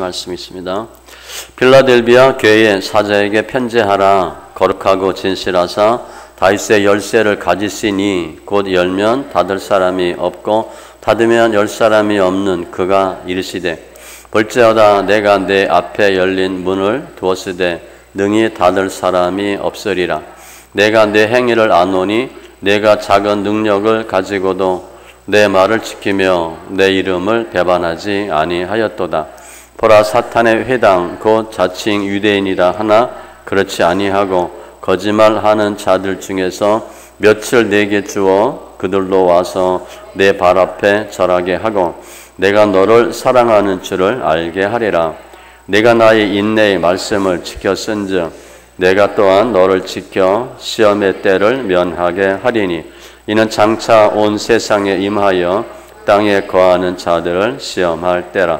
말씀이 있습니다. 필라델비아 교회의 사자에게 편지하라. 거룩하고 진실하사 다윗의 열쇠를 가지시니 곧 열면 닫을 사람이 없고 닫으면 열 사람이 없는 그가 이르시되 볼지어다 내가 내 앞에 열린 문을 두었으되 능히 닫을 사람이 없으리라. 내가 내 행위를 아노니 내가 작은 능력을 가지고도 내 말을 지키며 내 이름을 배반하지 아니하였도다. 보라 사탄의 회당 곧 자칭 유대인이라 하나 그렇지 아니하고 거짓말하는 자들 중에서 며칠 내게 주어 그들로 와서 내 발 앞에 절하게 하고 내가 너를 사랑하는 줄을 알게 하리라. 내가 나의 인내의 말씀을 지켰은즉 내가 또한 너를 지켜 시험의 때를 면하게 하리니 이는 장차 온 세상에 임하여 땅에 거하는 자들을 시험할 때라.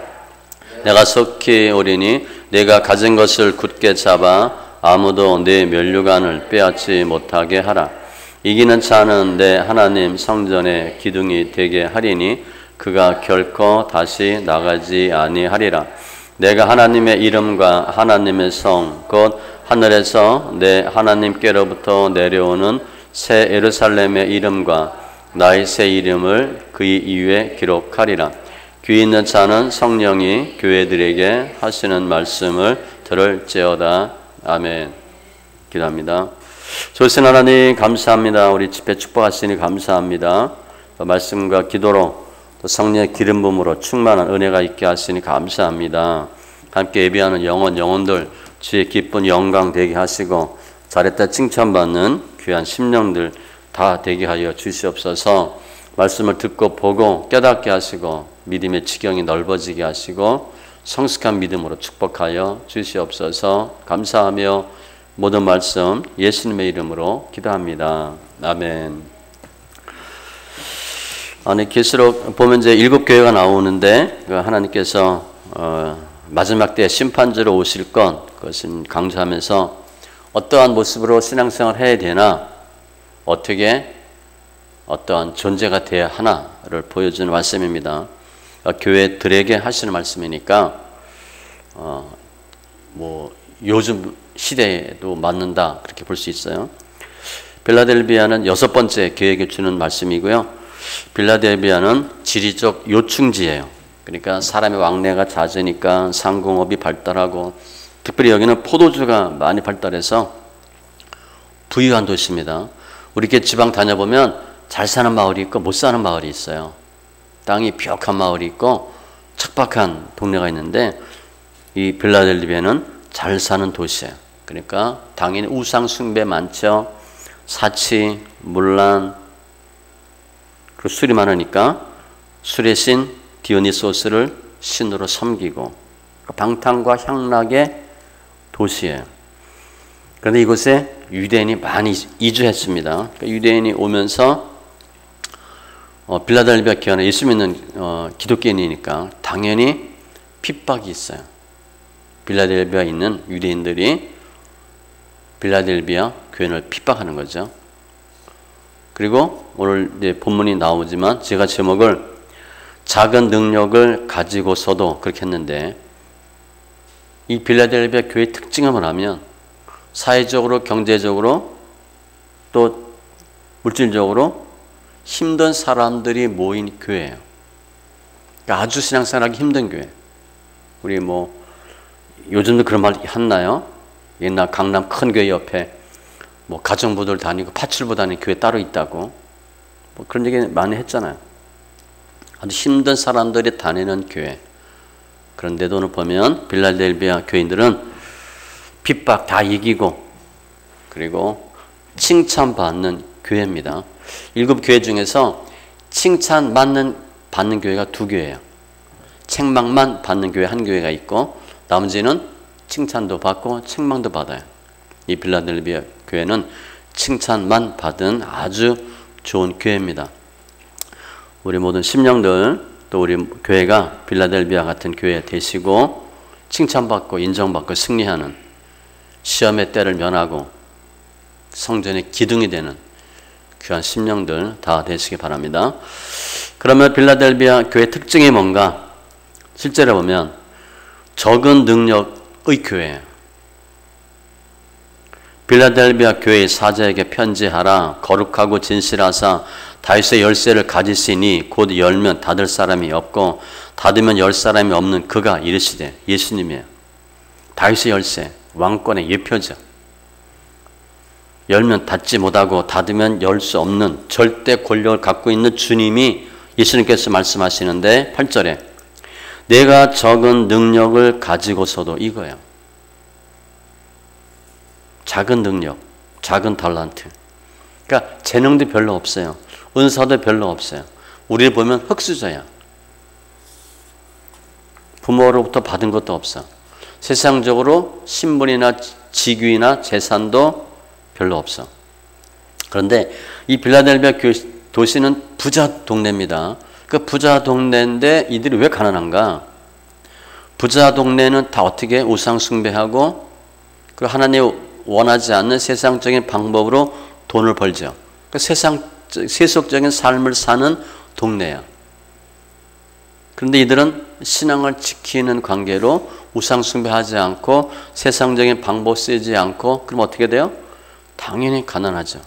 내가 속히 오리니 내가 가진 것을 굳게 잡아 아무도 내 면류관을 빼앗지 못하게 하라. 이기는 자는 내 하나님 성전의 기둥이 되게 하리니 그가 결코 다시 나가지 아니하리라. 내가 하나님의 이름과 하나님의 성 곧 하늘에서 내 하나님께로부터 내려오는 새 예루살렘의 이름과 나의 새 이름을 그의 이유에 기록하리라. 귀 있는 자는 성령이 교회들에게 하시는 말씀을 들을지어다. 아멘. 기도합니다. 좋으신 하나님 감사합니다. 우리 집회 축복하시니 감사합니다. 말씀과 기도로 또 성령의 기름 부음으로 충만한 은혜가 있게 하시니 감사합니다. 함께 예배하는 영혼들 주의 기쁜 영광 되게 하시고 잘했다 칭찬받는 귀한 심령들 다 되게 하여 주시옵소서. 말씀을 듣고 보고 깨닫게 하시고 믿음의 지경이 넓어지게 하시고 성숙한 믿음으로 축복하여 주시옵소서. 감사하며 모든 말씀 예수님의 이름으로 기도합니다. 아멘. 아니 계시록 보면 이제 7교회가 나오는데 하나님께서 마지막 때 심판주로 오실 것 그것을 강조하면서 어떠한 모습으로 신앙생활을 해야 되나 어떻게 어떠한 존재가 되어야 하나를 보여주는 말씀입니다. 교회들에게 하시는 말씀이니까 뭐 요즘 시대에도 맞는다 그렇게 볼 수 있어요. 빌라델비아는 6번째 교회에게 주는 말씀이고요. 빌라델비아는 지리적 요충지예요. 그러니까 사람의 왕래가 잦으니까 상공업이 발달하고 특별히 여기는 포도주가 많이 발달해서 부유한 도시입니다. 우리 이렇게 지방 다녀보면 잘 사는 마을이 있고 못 사는 마을이 있어요. 땅이 비옥한 마을이 있고 척박한 동네가 있는데 이 빌라델비아는 잘 사는 도시예요. 그러니까 당연히 우상 숭배 많죠. 사치, 문란, 그리고 술이 많으니까 술의 신 디오니소스를 신으로 섬기고 방탕과 향락의 도시예요. 그런데 이곳에 유대인이 많이 이주했습니다. 그러니까 유대인이 오면서 빌라델비아 교회는 예수 믿는 기독교인이니까 당연히 핍박이 있어요. 빌라델비아에 있는 유대인들이 빌라델비아 교회를 핍박하는 거죠. 그리고 오늘 이제 본문이 나오지만 제가 제목을 작은 능력을 가지고서도 그렇게 했는데 이 빌라델비아 교회의 특징을 말하면 사회적으로 경제적으로 또 물질적으로 힘든 사람들이 모인 교회예요. 그러니까 아주 신앙생활하기 힘든 교회. 우리 뭐 요즘도 그런 말 했나요? 옛날 강남 큰 교회 옆에 뭐 가정부들 다니고 파출부 다니는 교회 따로 있다고 뭐 그런 얘기 많이 했잖아요. 아주 힘든 사람들이 다니는 교회. 그런데도 오늘 보면 빌라델비아 교인들은 핍박 다 이기고 그리고 칭찬받는 교회입니다. 7교회 중에서 칭찬 받는 교회가 2교회예요. 책망만 받는 교회 1교회가 있고 나머지는 칭찬도 받고 책망도 받아요. 이 빌라델비아 교회는 칭찬만 받은 아주 좋은 교회입니다. 우리 모든 심령들 또 우리 교회가 빌라델비아 같은 교회 되시고 칭찬받고 인정받고 승리하는 시험의 때를 면하고 성전의 기둥이 되는 귀한 심령들 다 되시기 바랍니다. 그러면 빌라델비아 교회 특징이 뭔가? 실제로 보면 적은 능력의 교회예요. 빌라델비아 교회의 사자에게 편지하라. 거룩하고 진실하사 다윗의 열쇠를 가지시니 곧 열면 닫을 사람이 없고 닫으면 열 사람이 없는 그가 이르시되, 예수님이에요. 다윗의 열쇠, 왕권의 예표죠. 열면 닫지 못하고 닫으면 열 수 없는 절대 권력을 갖고 있는 주님이, 예수님께서 말씀하시는데 8절에 내가 적은 능력을 가지고서도, 이거예요. 작은 능력, 작은 달란트. 그러니까 재능도 별로 없어요. 은사도 별로 없어요. 우리를 보면 흙수저야. 부모로부터 받은 것도 없어. 세상적으로 신분이나 직위나 재산도 별로 없어. 그런데 이 빌라델비아 도시는 부자 동네입니다. 그 부자 동네인데 이들이 왜 가난한가? 부자 동네는 다 어떻게 우상 숭배하고 그 하나님 원하지 않는 세상적인 방법으로 돈을 벌죠. 그 세속적인 삶을 사는 동네야. 그런데 이들은 신앙을 지키는 관계로 우상 숭배하지 않고 세상적인 방법 쓰지 않고, 그럼 어떻게 돼요? 당연히 가난하죠.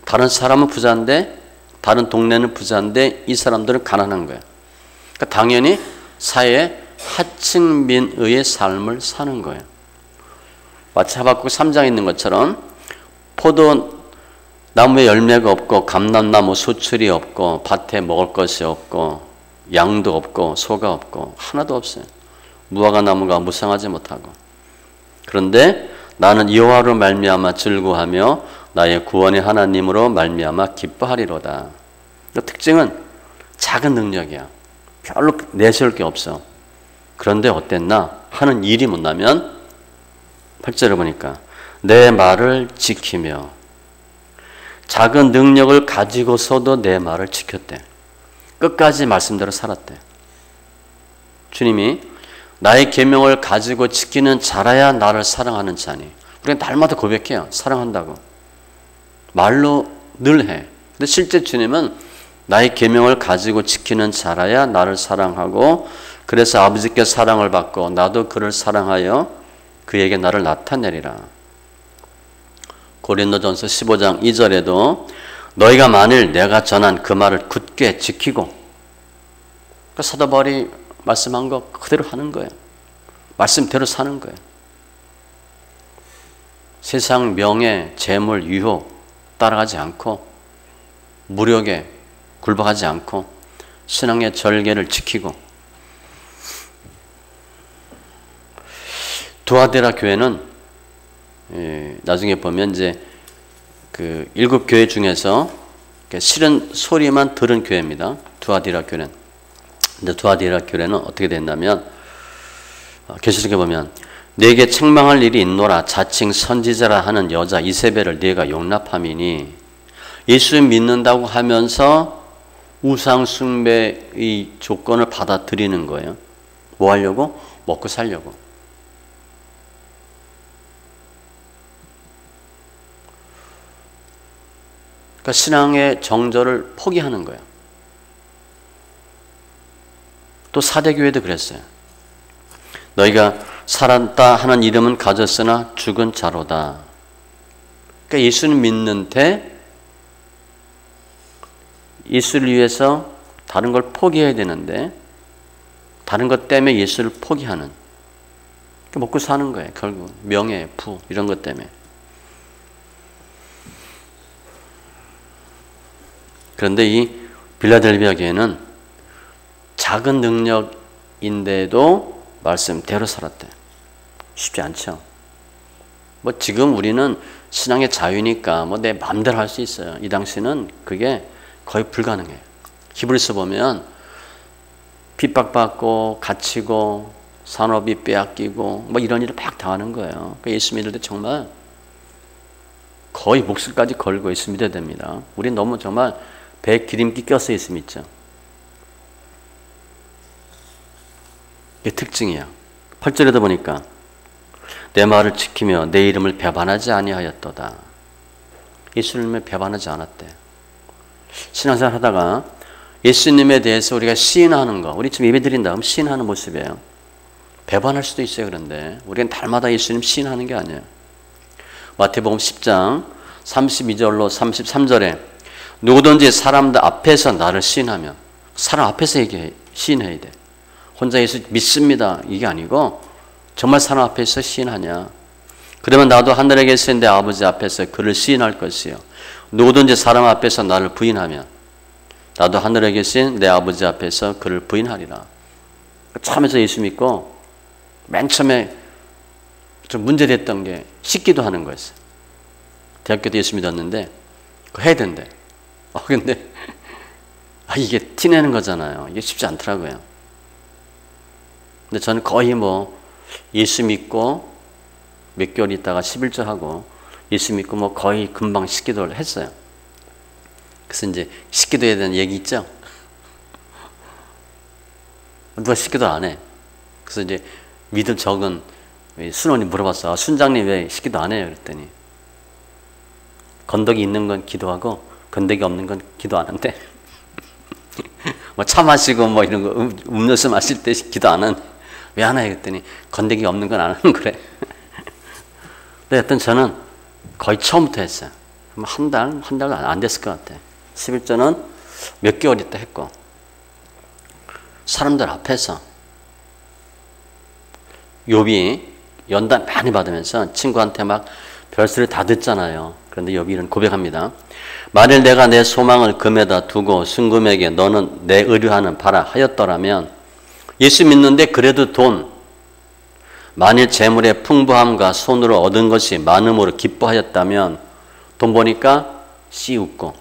다른 사람은 부자인데, 다른 동네는 부자인데 이 사람들은 가난한 거예요. 그러니까 당연히 사회의 하층민의 삶을 사는 거예요. 마치 하박국 3장에 있는 것처럼 포도나무에 열매가 없고 감람나무 수출이 없고 밭에 먹을 것이 없고 양도 없고 소가 없고 하나도 없어요. 무화과 나무가 무성하지 못하고. 그런데 나는 여호와로 말미암아 즐거워하며 나의 구원의 하나님으로 말미암아 기뻐하리로다. 특징은 작은 능력이야. 별로 내세울 게 없어. 그런데 어땠나 하는 일이 뭐냐면 8절을 보니까 내 말을 지키며, 작은 능력을 가지고서도 내 말을 지켰대. 끝까지 말씀대로 살았대. 주님이 나의 계명을 가지고 지키는 자라야 나를 사랑하는 자니. 우리는 날마다 고백해요. 사랑한다고. 말로 늘 해. 근데 실제 주님은 나의 계명을 가지고 지키는 자라야 나를 사랑하고, 그래서 아버지께 사랑을 받고 나도 그를 사랑하여 그에게 나를 나타내리라. 고린도전서 15장 2절에도 너희가 만일 내가 전한 그 말을 굳게 지키고, 그러니까 사도 바울이 말씀한 거 그대로 하는 거예요. 말씀대로 사는 거예요. 세상 명예, 재물, 유혹 따라가지 않고, 무력에 굴복하지 않고 신앙의 절개를 지키고. 두아데라 교회는 나중에 보면 이제 그 7 교회 중에서 싫은 소리만 들은 교회입니다. 두아디라 교회는. 근데 두아디라 교회는 어떻게 됐냐면, 계시록에 보면 네게 책망할 일이 있노라. 자칭 선지자라 하는 여자 이세벨을 네가 용납함이니. 예수 믿는다고 하면서 우상 숭배의 조건을 받아들이는 거예요. 뭐 하려고? 먹고 살려고. 그러니까 신앙의 정절을 포기하는 거예요. 또 사대교회도 그랬어요. 너희가 살았다 하는 이름은 가졌으나 죽은 자로다. 그러니까 예수는 믿는데 예수를 위해서 다른 걸 포기해야 되는데 다른 것 때문에 예수를 포기하는, 그러니까 먹고 사는 거예요. 결국 명예, 부 이런 것 때문에. 그런데 이 빌라델비아 교회는 작은 능력인데도 말씀대로 살았대. 쉽지 않죠. 뭐 지금 우리는 신앙의 자유니까 뭐 내 마음대로 할 수 있어요. 이 당시는 그게 거의 불가능해요. 히브리서 보면 핍박받고 갇히고 산업이 빼앗기고 뭐 이런 일을 막 당하는 거예요. 그러니까 예수 믿을 때 정말 거의 목숨까지 걸고 예수 믿어야 됩니다. 우린 너무 정말 배에 기름기 껴서 예수 믿죠. 이게 특징이야. 8절에도 보니까 내 말을 지키며 내 이름을 배반하지 아니하였도다. 예수님을 배반하지 않았대. 신앙생활 하다가 예수님에 대해서 우리가 시인하는 거, 우리 지금 예배 드린 다음 시인하는 모습이에요. 배반할 수도 있어요. 그런데 우리는 달마다 예수님 시인하는 게 아니에요. 마태복음 10장 32절로 33절에 누구든지 사람들 앞에서 나를 시인하면, 사람 앞에서 시인해야 돼. 혼자 예수 믿습니다 이게 아니고 정말 사람 앞에서 시인하냐. 그러면 나도 하늘에 계신 내 아버지 앞에서 그를 시인할 것이요. 누구든지 사람 앞에서 나를 부인하면 나도 하늘에 계신 내 아버지 앞에서 그를 부인하리라. 처음에서 예수 믿고 맨 처음에 좀 문제됐던 게 씻기도 하는 거였어요. 대학교 때 예수 믿었는데 그거 해야 된대. 근데 이게 티내는 거잖아요. 이게 쉽지 않더라고요. 근데 저는 거의 예수 믿고 몇 개월 있다가 11조 하고 예수 믿고 거의 금방 씻기도를 했어요. 그래서 이제 씻기도에 대한 얘기 있죠? 누가 씻기도 안 해. 그래서 이제 믿음 적은 순원이 물어봤어. 순장님 왜 씻기도 안 해요? 그랬더니 건더기 있는 건 기도하고 건더기 없는 건 기도 안 한대. 차 마시고 이런 거 음료수 마실 때 기도 안 하는. 왜 안 해? 그랬더니 건더기 없는 건 안 하는 거래. 근데 여튼 저는 거의 처음부터 했어요. 한 달도 안 됐을 것 같아. 11조는 몇 개월 있다 했고, 사람들 앞에서 욥이 연단 많이 받으면서 친구한테 막 별소리 다 듣잖아요. 그런데 욥이 이런 고백합니다. 만일 내가 내 소망을 금에다 두고 순금에게 너는 내 의뢰하는 바라 하였더라면, 예수 믿는데 그래도 돈, 만일 재물의 풍부함과 손으로 얻은 것이 많음으로 기뻐하였다면, 돈 보니까 씨 웃고,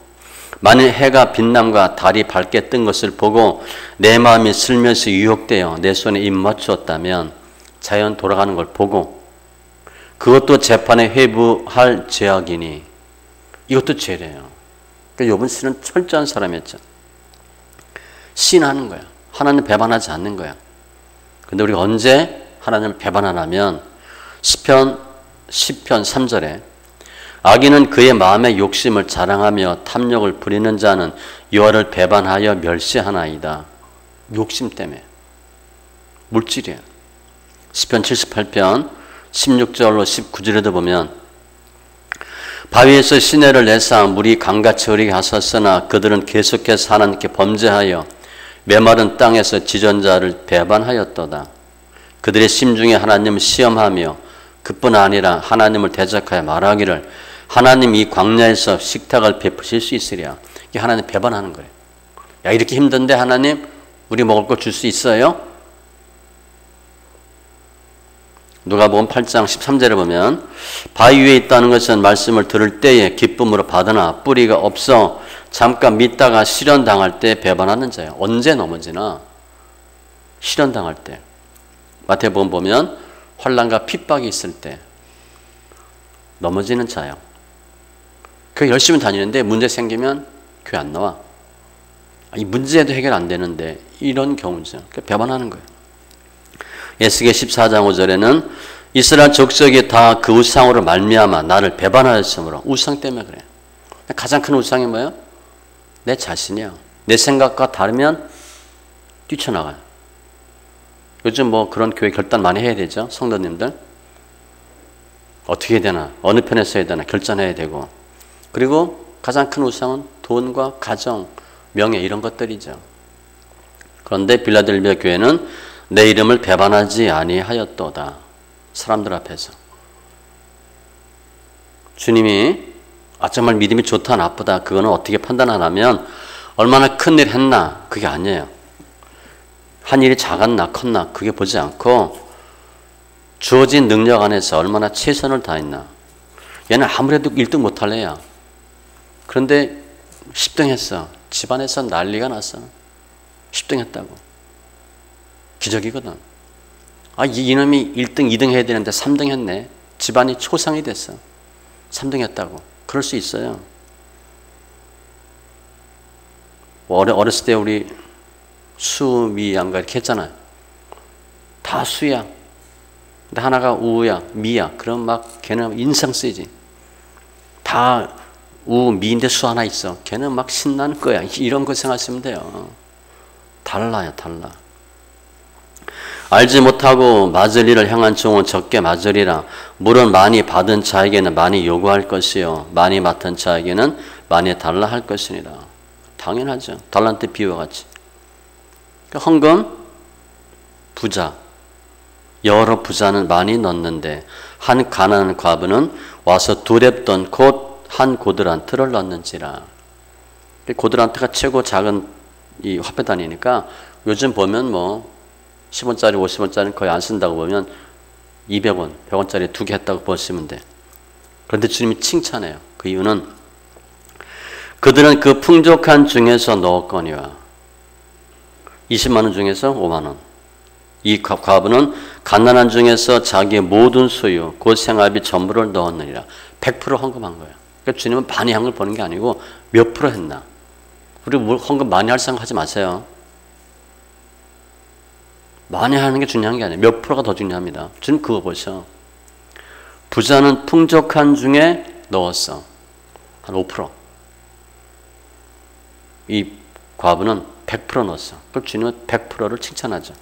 만일 해가 빛남과 달이 밝게 뜬 것을 보고 내 마음이 슬며시 유혹되어 내 손에 입 맞추었다면, 자연 돌아가는 걸 보고 그것도 재판에 회부할 죄악이니, 이것도 죄래요. 그러니까 욥은 씨는 철저한 사람이었죠. 시인하는 거야. 하나님 배반하지 않는 거야. 근데 우리가 언제 하나님을 배반하냐면 시편 3절에 악인은 그의 마음의 욕심을 자랑하며 탐욕을 부리는 자는 여호와를 배반하여 멸시하나이다. 욕심 때문에. 물질이에요. 시편 78편 16절로 19절에도 보면 바위에서 시내를 내사 물이 강같이 흐르게 하셨으나 그들은 계속해서 하나님께 범죄하여 메마른 땅에서 지존자를 배반하였도다. 그들의 심중에 하나님을 시험하며 그뿐 아니라 하나님을 대적하여 말하기를 하나님 이 광야에서 식탁을 베푸실 수 있으랴. 이게 하나님 배반하는 거예요. 야, 이렇게 힘든데 하나님 우리 먹을 거 줄 수 있어요? 누가복음 8장 13절에 보면 바위 위에 있다는 것은 말씀을 들을 때에 기쁨으로 받으나 뿌리가 없어 잠깐 믿다가 실현당할 때 배반하는 자예요. 언제 넘어지나? 실현당할 때. 마태복음 보면 환난과 핍박이 있을 때 넘어지는 자예요. 교회 열심히 다니는데 문제 생기면 교회 안 나와. 이 문제도 해결 안 되는데 이런 경우죠. 배반하는 거예요. 에스겔 14장 5절에는 이스라엘 족속이 다 그 우상으로 말미암아 나를 배반하였으므로, 우상 때문에 그래요. 가장 큰 우상이 뭐예요? 내 자신이야. 내 생각과 다르면 뛰쳐나가요. 요즘 그런 교회 결단 많이 해야 되죠. 성도님들 어떻게 해야 되나, 어느 편에 서야 되나 결정해야 되고, 그리고 가장 큰 우상은 돈과 가정, 명예 이런 것들이죠. 그런데 빌라델비아 교회는 내 이름을 배반하지 아니하였도다. 사람들 앞에서. 주님이 정말 믿음이 좋다 나쁘다 그거는 어떻게 판단하냐면 얼마나 큰일 했나 그게 아니에요. 한 일이 작았나 컸나 그게 보지 않고 주어진 능력 안에서 얼마나 최선을 다했나. 얘는 아무래도 1등 못할 애야. 그런데 10등 했어. 집안에서 난리가 났어. 10등 했다고. 기적이거든. 이놈이 1등, 2등 해야 되는데 3등 했네. 집안이 초상이 됐어. 3등 했다고. 그럴 수 있어요. 어렸을 때 우리 수, 미, 양가 이렇게 했잖아요. 다 수야. 근데 하나가 우야, 미야. 그럼 막 걔는 인상 쓰이지. 다 우, 미인데 수 하나 있어. 걔는 막 신나는 거야. 이런 거 생각하시면 돼요. 달라요, 달라. 알지 못하고 맞을 일을 향한 종은 적게 맞으리라. 물은 많이 받은 자에게는 많이 요구할 것이요 많이 맡은 자에게는 많이 달라 할 것이니라. 당연하죠. 달란트 비유와 같이. 헌금, 부자, 여러 부자는 많이 넣는데 한 가난한 과부는 와서 두 렙돈 곧 한 고드란트를 넣는지라. 고드란트가 최고 작은 이 화폐단이니까 요즘 보면 뭐 10원짜리 50원짜리는 거의 안 쓴다고 보면 200원, 100원짜리 두 개 했다고 보시면 돼. 그런데 주님이 칭찬해요. 그 이유는 그들은 그 풍족한 중에서 넣었거니와 20만 원 중에서 5만 원. 이 과부는 가난한 중에서 자기의 모든 소유, 곧 생활비 전부를 넣었느니라. 100% 헌금한 거예요. 그러니까 주님은 많이 한 걸 보는 게 아니고 몇 프로 했나. 우리 헌금 많이 할 생각하지 마세요. 많이 하는 게 중요한 게 아니에요. 몇 프로가 더 중요합니다. 주님 그거 보셔. 부자는 풍족한 중에 넣었어. 한 5%. 이 과부는 100% 넣었어. 그럼 주님은 100%를 칭찬하죠.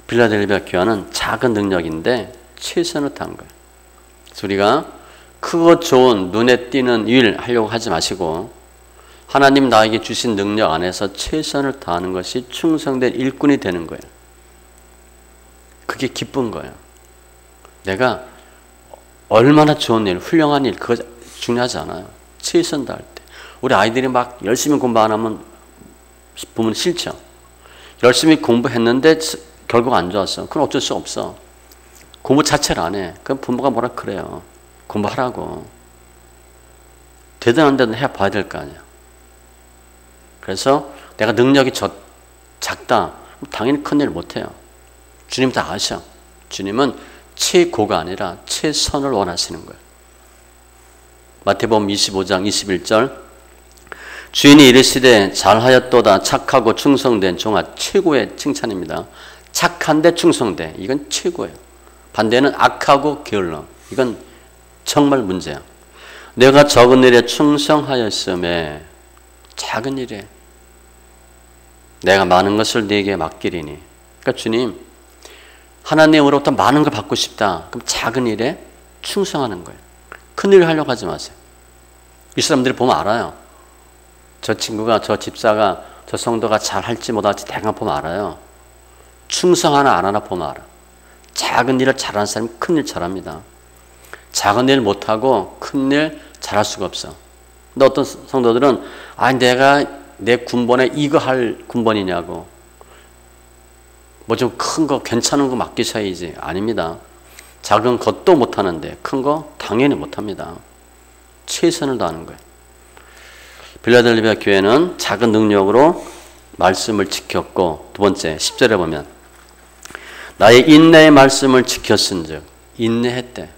빌라델비아 교회는 작은 능력인데 최선을 다한 거예요. 그래서 우리가 크고 좋은 눈에 띄는 일 하려고 하지 마시고 하나님 나에게 주신 능력 안에서 최선을 다하는 것이 충성된 일꾼이 되는 거예요. 그게 기쁜 거예요. 내가 얼마나 좋은 일, 훌륭한 일, 그거 중요하지 않아요. 최선 다할 때. 우리 아이들이 막 열심히 공부 안 하면 보면 싫죠. 열심히 공부했는데 결과가 안 좋았어. 그건 어쩔 수 없어. 공부 자체를 안 해. 그럼 부모가 뭐라 그래요. 공부하라고. 대단한 데는 해봐야 될 거 아니야. 그래서 내가 능력이 작다. 당연히 큰일 못해요. 주님 다 아셔. 주님은 최고가 아니라 최선을 원하시는 거예요. 마태복음 25장 21절 주인이 이르시되 잘하였도다 착하고 충성된 종아. 최고의 칭찬입니다. 착한데 충성돼. 이건 최고예요. 반대는 악하고 게을러. 이건 정말 문제야. 내가 적은 일에 충성하였음에 작은 일에 내가 많은 것을 네게 맡기리니. 그러니까 주님 하나님으로부터 많은 걸 받고 싶다. 그럼 작은 일에 충성하는 거예요. 큰 일을 하려고 하지 마세요. 이 사람들이 보면 알아요. 저 친구가, 저 집사가, 저 성도가 잘할지 못할지 대강 보면 알아요. 충성하나 안 하나 보면 알아. 작은 일을 잘하는 사람이 큰 일 잘합니다. 작은 일 못하고 큰 일 잘할 수가 없어. 근데 어떤 성도들은 내가 내 군번에 이거 할 군번이냐고 뭐 좀 큰 거 괜찮은 거 맡기셔야지. 아닙니다. 작은 것도 못하는데 큰 거 당연히 못합니다. 최선을 다하는 거예요. 빌라델비아 교회는 작은 능력으로 말씀을 지켰고 두 번째 10절에 보면 나의 인내의 말씀을 지켰은즉 인내했대.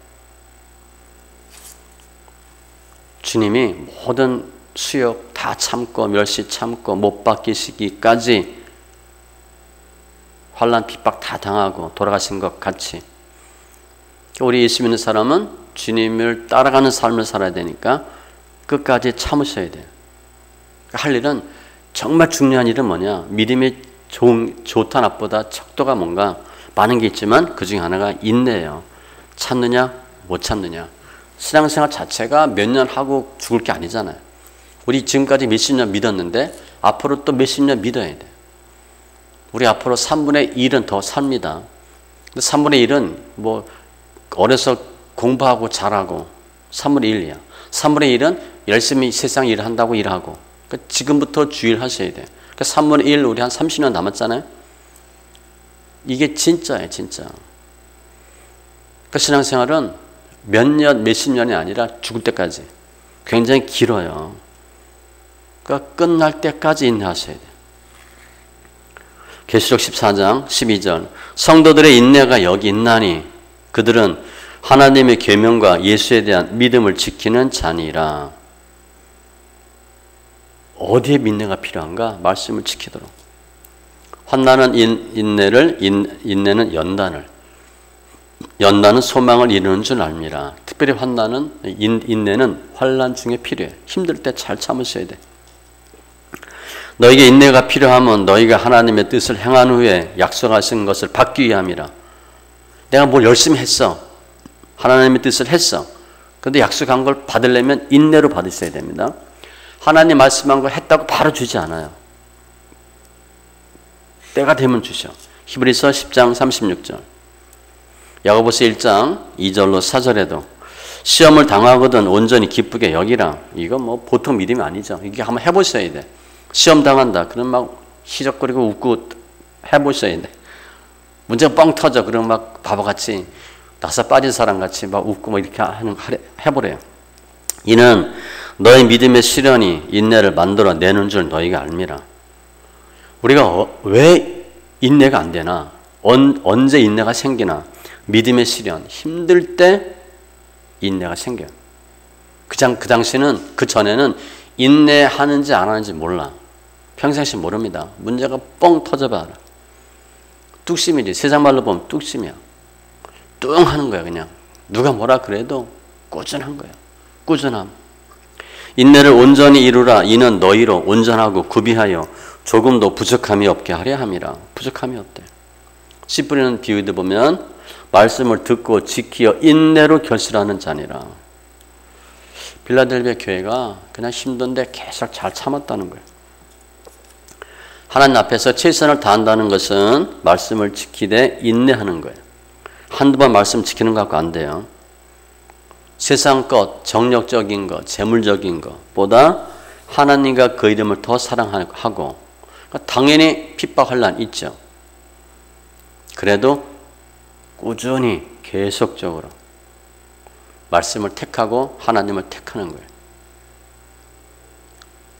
주님이 모든 수욕 다 참고 멸시 참고 못 박히시기까지 환난 핍박 다 당하고 돌아가신 것 같이 우리 예수 믿는 사람은 주님을 따라가는 삶을 살아야 되니까 끝까지 참으셔야 돼요. 할 일은 정말 중요한 일은 뭐냐? 믿음이 좋다 나쁘다 척도가 뭔가 많은 게 있지만 그 중에 하나가 인내예요. 참느냐 못 참느냐. 신앙생활 자체가 몇 년 하고 죽을 게 아니잖아요. 우리 지금까지 몇십 년 믿었는데 앞으로 또 몇십 년 믿어야 돼. 우리 앞으로 3분의 1은 더 삽니다. 근데 3분의 1은 뭐 어려서 공부하고 잘하고 3분의 1이야. 3분의 1은 열심히 세상 일을 한다고 일하고. 그러니까 지금부터 주일 하셔야 돼. 그러니까 3분의 1 우리 한 30년 남았잖아요. 이게 진짜예요, 진짜. 그러니까 신앙생활은 몇 년, 몇십 년이 아니라 죽을 때까지 굉장히 길어요. 그러니까 끝날 때까지 인내하셔야 돼요. 계시록 14장 12절 성도들의 인내가 여기 있나니 그들은 하나님의 계명과 예수에 대한 믿음을 지키는 자니라. 어디에 인내가 필요한가? 말씀을 지키도록. 환난은 인내는 연단은 소망을 이루는 줄 압니다. 특별히 인내는 환난 중에 필요해. 힘들 때 잘 참으셔야 돼. 너에게 인내가 필요하면 너희가 하나님의 뜻을 행한 후에 약속하신 것을 받기 위함이라. 내가 뭘 열심히 했어. 하나님의 뜻을 했어. 그런데 약속한 걸 받으려면 인내로 받으셔야 됩니다. 하나님 말씀한 걸 했다고 바로 주지 않아요. 때가 되면 주셔. 히브리서 10장 36절. 야고보서 1장 2절로 4절에도 시험을 당하거든 온전히 기쁘게 여기라. 이거 뭐 보통 믿음이 아니죠. 이게 한번 해보셔야 돼. 시험 당한다. 그럼 막 희적거리고 웃고 해보셔야 돼. 문제가 뻥 터져. 그럼 막 바보같이 나사 빠진 사람같이 막 웃고 막 이렇게 해보래요. 이는 너의 믿음의 시련이 인내를 만들어내는 줄 너희가 알미라. 우리가 왜 인내가 안 되나? 언제 인내가 생기나? 믿음의 시련, 힘들 때 인내가 생겨요. 그 당시는, 그 전에는 인내하는지 안 하는지 몰라. 평상시 모릅니다. 문제가 뻥 터져봐라. 뚝심이지. 세상 말로 보면 뚝심이야. 뚱 하는 거야, 그냥. 누가 뭐라 그래도 꾸준한 거야. 꾸준함. 인내를 온전히 이루라. 이는 너희로 온전하고 구비하여 조금도 부족함이 없게 하려 함이라. 부족함이 없대. 씨 뿌리는 비유도 보면 말씀을 듣고 지키어 인내로 결실하는 자니라. 빌라델비아 교회가 그냥 힘든데 계속 잘 참았다는 거예요. 하나님 앞에서 최선을 다한다는 것은 말씀을 지키되 인내하는 거예요. 한두 번 말씀 지키는 것 갖고 안 돼요. 세상 것, 정력적인 것, 재물적인 것보다 하나님과 그 이름을 더 사랑하고 당연히 핍박할 난 있죠. 그래도 꾸준히 계속적으로 말씀을 택하고 하나님을 택하는 거예요.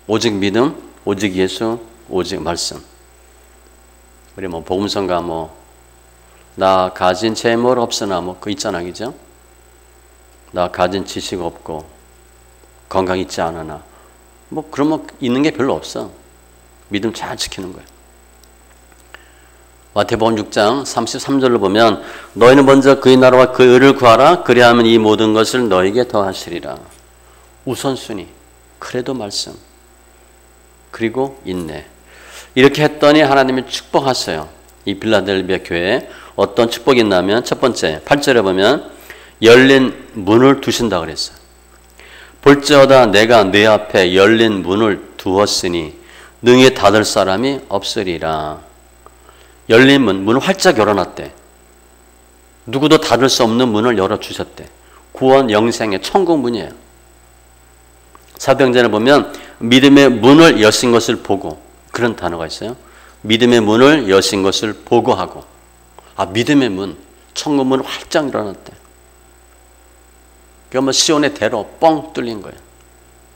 오직 믿음, 오직 예수, 오직 말씀. 우리 뭐 복음성가 나 가진 재물 없으나 그거 있잖아, 그죠? 나 가진 지식 없고 건강 있지 않으나 그러면 있는 게 별로 없어. 믿음 잘 지키는 거예요. 마태복음 6장 33절로 보면 너희는 먼저 그의 나라와 그의 의를 구하라. 그리하면 이 모든 것을 너에게 더하시리라. 우선순위, 그래도 말씀, 그리고 인내. 이렇게 했더니 하나님이 축복하셨어요. 이 빌라델비아 교회에 어떤 축복이 있냐면 첫 번째 8절에 보면 열린 문을 두신다 그랬어요. 볼지어다 내가 네 앞에 열린 문을 두었으니 능히 닫을 사람이 없으리라. 열린 문을 활짝 열어놨대. 누구도 닫을 수 없는 문을 열어주셨대. 구원, 영생의 천국 문이에요. 사도행전을 보면 믿음의 문을 여신 것을 보고, 그런 단어가 있어요. 믿음의 문을 여신 것을 보고하고, 믿음의 문, 천국 문을 활짝 열어놨대. 그러니까 시온의 대로 뻥 뚫린 거예요.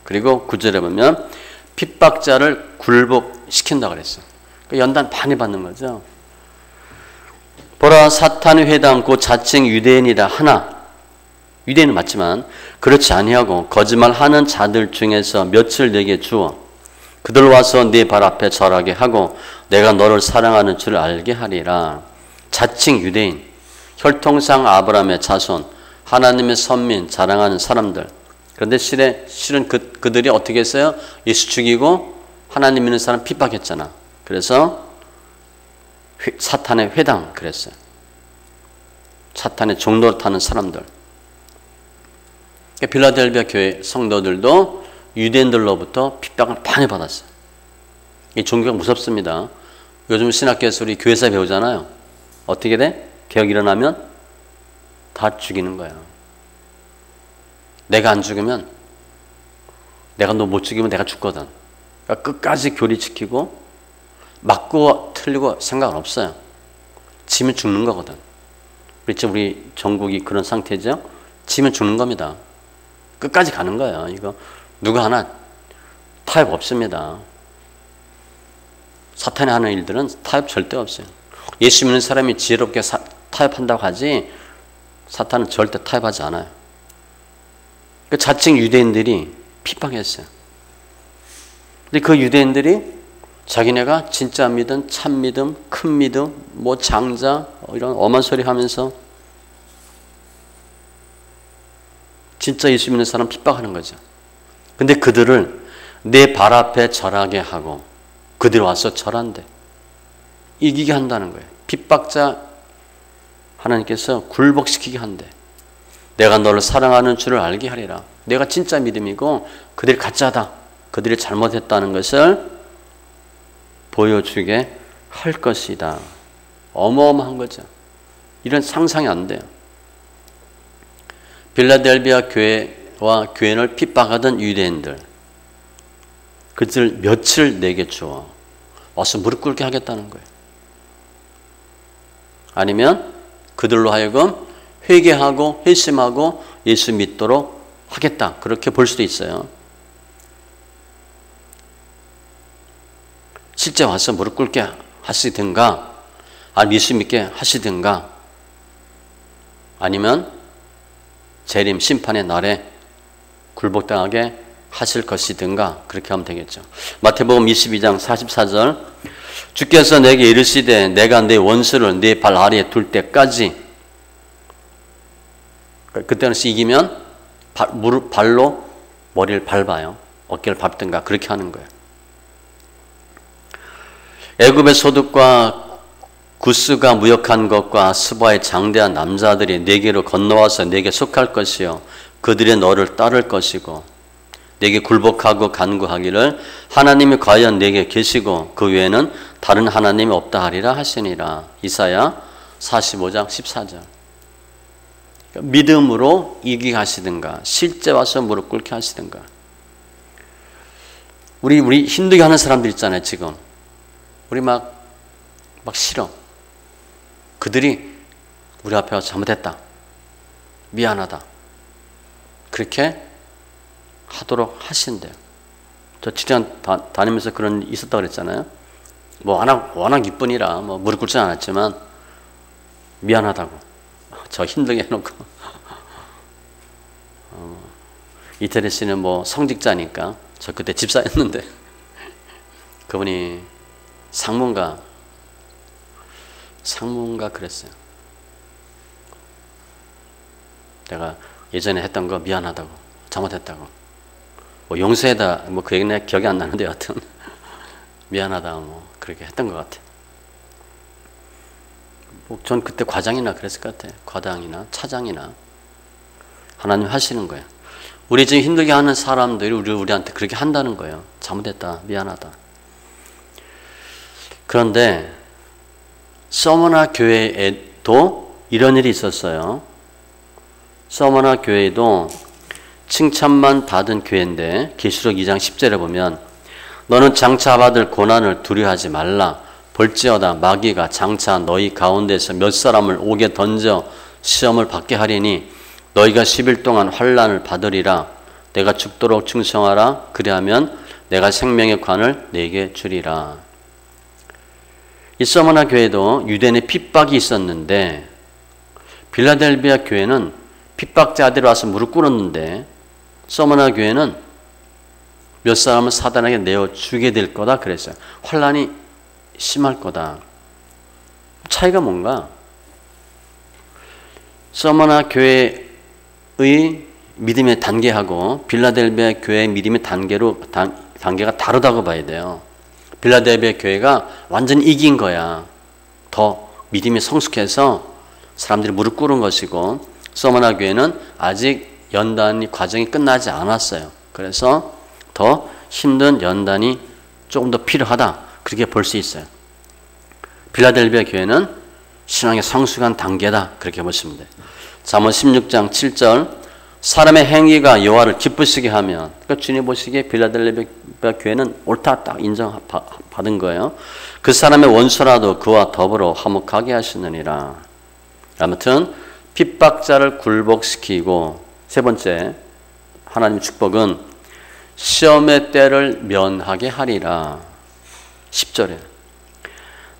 그리고 9절에 보면 핍박자를 굴복시킨다 그랬어요. 그러니까 연단 많이 받는 거죠. 보라 사탄의 회당 곧 자칭 유대인이라 하나, 유대인은 맞지만 그렇지 아니하고 거짓말하는 자들 중에서 몇을 내게 주어 그들 와서 네 발 앞에 절하게 하고 내가 너를 사랑하는 줄 알게 하리라. 자칭 유대인, 혈통상 아브라함의 자손, 하나님의 선민 자랑하는 사람들. 그런데 실은 그들이 어떻게 했어요? 예수 죽이고 하나님 믿는 사람 핍박했잖아. 그래서 사탄의 회당 그랬어요. 사탄의 종노릇 타는 사람들. 빌라델비아 교회 성도들도 유대인들로부터 핍박을 많이 받았어요. 이 종교가 무섭습니다. 요즘 신학교에서 우리 교회사 배우잖아요. 어떻게 돼? 개혁 일어나면 다 죽이는 거야. 내가 안 죽으면, 내가 너 못 죽이면 내가 죽거든. 그러니까 끝까지 교리 지키고 맞고 틀리고 생각은 없어요. 지면 죽는 거거든. 그렇죠? 우리 전국이 그런 상태죠? 지면 죽는 겁니다. 끝까지 가는 거예요. 이거 누가 하나 타협 없습니다. 사탄이 하는 일들은 타협 절대 없어요. 예수 믿는 사람이 지혜롭게 타협한다고 하지 사탄은 절대 타협하지 않아요. 그 자칭 유대인들이 핍박했어요. 근데 그 유대인들이 자기네가 진짜 믿음, 참 믿음, 큰 믿음, 장자 이런 엄한 소리 하면서 진짜 예수 믿는 사람 핍박하는 거죠. 근데 그들을 내 발 앞에 절하게 하고 그들이 와서 절한대. 이기게 한다는 거예요. 핍박자 하나님께서 굴복시키게 한대. 내가 너를 사랑하는 줄을 알게 하리라. 내가 진짜 믿음이고 그들이 가짜다. 그들이 잘못했다는 것을 보여주게 할 것이다. 어마어마한 거죠. 이런 상상이 안 돼요. 빌라델비아 교회와 교인을 핍박하던 유대인들, 그들 며칠 내게 주어 와서 무릎 꿇게 하겠다는 거예요. 아니면 그들로 하여금 회개하고 회심하고 예수 믿도록 하겠다. 그렇게 볼 수도 있어요. 실제 와서 무릎 꿇게 하시든가, 아니면 예수 믿게 하시든가, 아니면 재림 심판의 날에 굴복당하게 하실 것이든가 그렇게 하면 되겠죠. 마태복음 22장 44절, 주께서 내게 이르시되 내가 내 원수를 내 발 아래에 둘 때까지, 그때는 이기면 발로 머리를 밟아요. 어깨를 밟든가 그렇게 하는 거예요. 애굽의 소득과 구스가 무역한 것과 스바의 장대한 남자들이 내게로 건너와서 내게 속할 것이요 그들의 너를 따를 것이고 내게 굴복하고 간구하기를 하나님이 과연 내게 계시고 그 외에는 다른 하나님이 없다 하리라 하시니라. 이사야 45장 14절. 믿음으로 이기게 하시든가 실제 와서 무릎 꿇게 하시든가. 우리 힘들게 하는 사람들 있잖아요. 지금 우리 막 싫어. 그들이 우리 앞에 와서 잘못했다, 미안하다, 그렇게 하도록 하신대요. 저 직장 다니면서 그런 있었다고 그랬잖아요. 뭐 워낙 이뿐이라 뭐 무릎 꿇지 않았지만 미안하다고, 저 힘들게 해놓고. 이태리 씨는 뭐 성직자니까, 저 그때 집사였는데 그분이 상무인가 그랬어요. 내가 예전에 했던 거 미안하다고, 잘못했다고, 뭐 용서해다, 뭐 그 얘기는 기억이 안 나는데 여하튼 미안하다 뭐 그렇게 했던 것 같아요. 뭐 전 그때 과장이나 그랬을 것 같아요. 과장이나 차장이나. 하나님 하시는 거예요. 우리 지금 힘들게 하는 사람들이 우리한테 그렇게 한다는 거예요. 잘못했다, 미안하다. 그런데 서머나 교회에도 이런 일이 있었어요. 서머나 교회도 칭찬만 받은 교회인데 계시록 2장 10절에 보면 너는 장차 받을 고난을 두려워하지 말라. 볼지어다 마귀가 장차 너희 가운데서 몇 사람을 옥에 던져 시험을 받게 하리니 너희가 10일 동안 환난을 받으리라. 내가 죽도록 충성하라. 그리하면 내가 생명의 관을 내게 주리라. 이 서머나 교회도 유대인의 핍박이 있었는데 빌라델비아 교회는 핍박자들이 와서 무릎 꿇었는데 서머나 교회는 몇 사람을 사단에게 내어 주게 될 거다 그랬어요. 환난이 심할 거다. 차이가 뭔가? 서머나 교회의 믿음의 단계하고 빌라델비아 교회의 믿음의 단계가 다르다고 봐야 돼요. 빌라델비아 교회가 완전히 이긴 거야. 더 믿음이 성숙해서 사람들이 무릎 꿇은 것이고 서머나 교회는 아직 연단이 과정이 끝나지 않았어요. 그래서 더 힘든 연단이 조금 더 필요하다. 그렇게 볼 수 있어요. 빌라델비아 교회는 신앙의 성숙한 단계다. 그렇게 보시면 돼요. 잠언 16장 7절 사람의 행위가 여호와를 기쁘시게 하면, 그러니까 주님 보시기에 빌라델비아 교회는 옳다 딱 인정받은 거예요. 그 사람의 원수라도 그와 더불어 화목하게 하시느니라. 아무튼 핍박자를 굴복시키고, 세 번째 하나님의 축복은 시험의 때를 면하게 하리라. 10절에